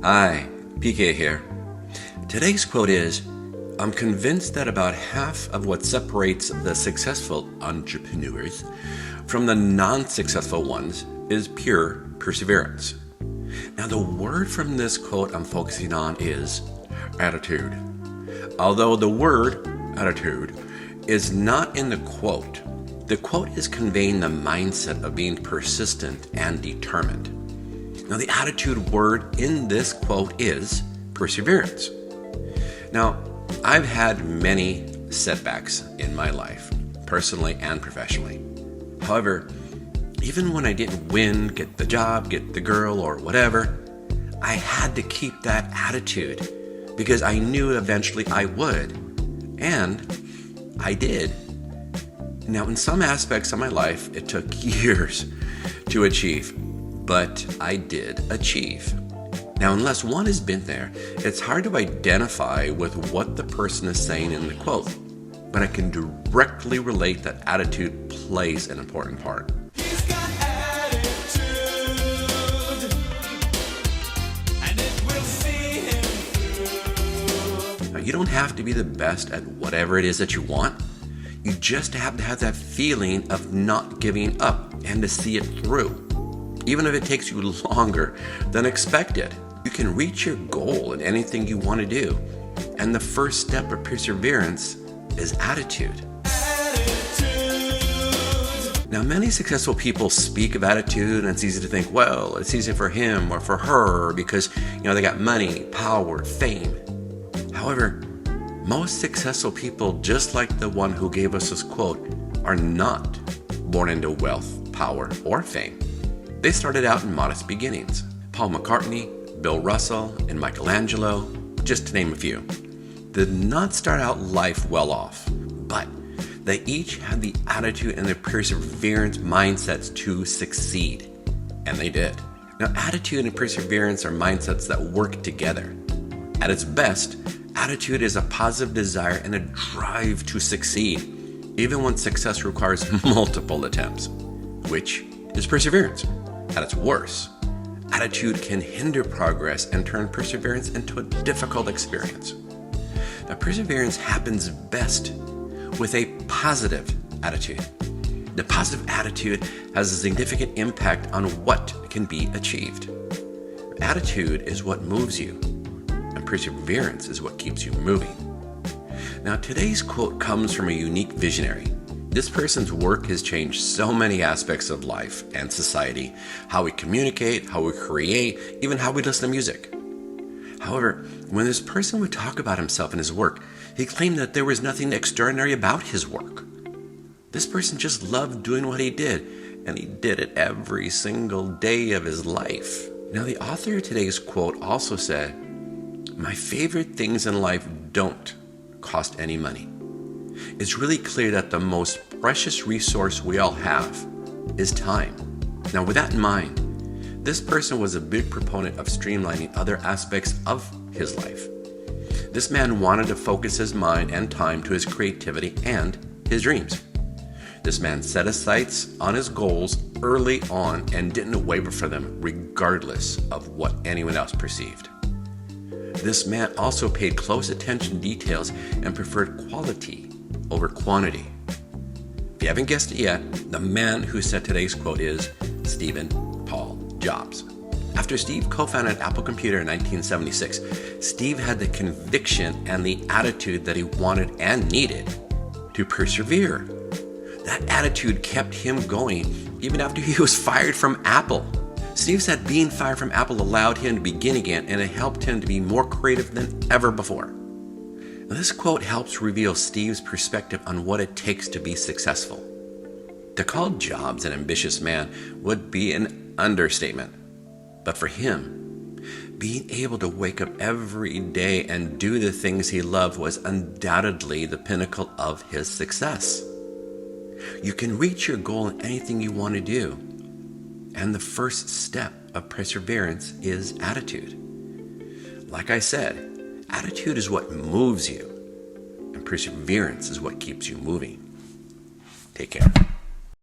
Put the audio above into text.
Hi, PK here. Today's quote is, I'm convinced that about half of what separates the successful entrepreneurs from the non-successful ones is pure perseverance. Now, the word from this quote I'm focusing on is attitude. Although the word attitude is not in the quote is conveying the mindset of being persistent and determined. Now, the attitude word in this quote is perseverance. Now, I've had many setbacks in my life, personally and professionally. However, even when I didn't win, get the job, get the girl, or whatever, I had to keep that attitude because I knew eventually I would. And I did. Now, in some aspects of my life, it took years to achieve, but I did achieve. Now, unless one has been there, it's hard to identify with what the person is saying in the quote, but I can directly relate that attitude plays an important part. He's got attitude, and it will see him through. Now, you don't have to be the best at whatever it is that you want. You just have to have that feeling of not giving up and to see it through, even if it takes you longer than expected. You can reach your goal in anything you want to do, and the first step of perseverance is attitude. Now, many successful people speak of attitude, and it's easy to think, well, it's easy for him or for her because, they got money, power, fame. However, most successful people, just like the one who gave us this quote, are not born into wealth, power, or fame. They started out in modest beginnings. Paul McCartney, Bill Russell, and Michelangelo, just to name a few, did not start out life well off, but they each had the attitude and the perseverance mindsets to succeed, and they did. Now, attitude and perseverance are mindsets that work together. At its best, attitude is a positive desire and a drive to succeed, even when success requires multiple attempts, which is perseverance. At its worst, attitude can hinder progress and turn perseverance into a difficult experience. Now, perseverance happens best with a positive attitude. The positive attitude has a significant impact on what can be achieved. Attitude is what moves you, and perseverance is what keeps you moving. Now, today's quote comes from a unique visionary. This person's work has changed so many aspects of life and society, how we communicate, how we create, even how we listen to music. However, when this person would talk about himself and his work, he claimed that there was nothing extraordinary about his work. This person just loved doing what he did, and he did it every single day of his life. Now, the author of today's quote also said, "My favorite things in life don't cost any money. It's really clear that the most precious resource we all have is time." Now, with that in mind, this person was a big proponent of streamlining other aspects of his life. This man wanted to focus his mind and time to his creativity and his dreams. This man set his sights on his goals early on and didn't waver for them regardless of what anyone else perceived. This man also paid close attention to details and preferred quality over quantity. If you haven't guessed it yet, the man who said today's quote is Stephen Paul Jobs. After Steve co-founded Apple Computer in 1976, Steve had the conviction and the attitude that he wanted and needed to persevere. That attitude kept him going even after he was fired from Apple. Steve said being fired from Apple allowed him to begin again, and it helped him to be more creative than ever before. Now, this quote helps reveal Steve's perspective on what it takes to be successful. To call Jobs an ambitious man would be an understatement. But for him, being able to wake up every day and do the things he loved was undoubtedly the pinnacle of his success. You can reach your goal in anything you want to do, and the first step of perseverance is attitude. Like I said, attitude is what moves you, and perseverance is what keeps you moving. Take care.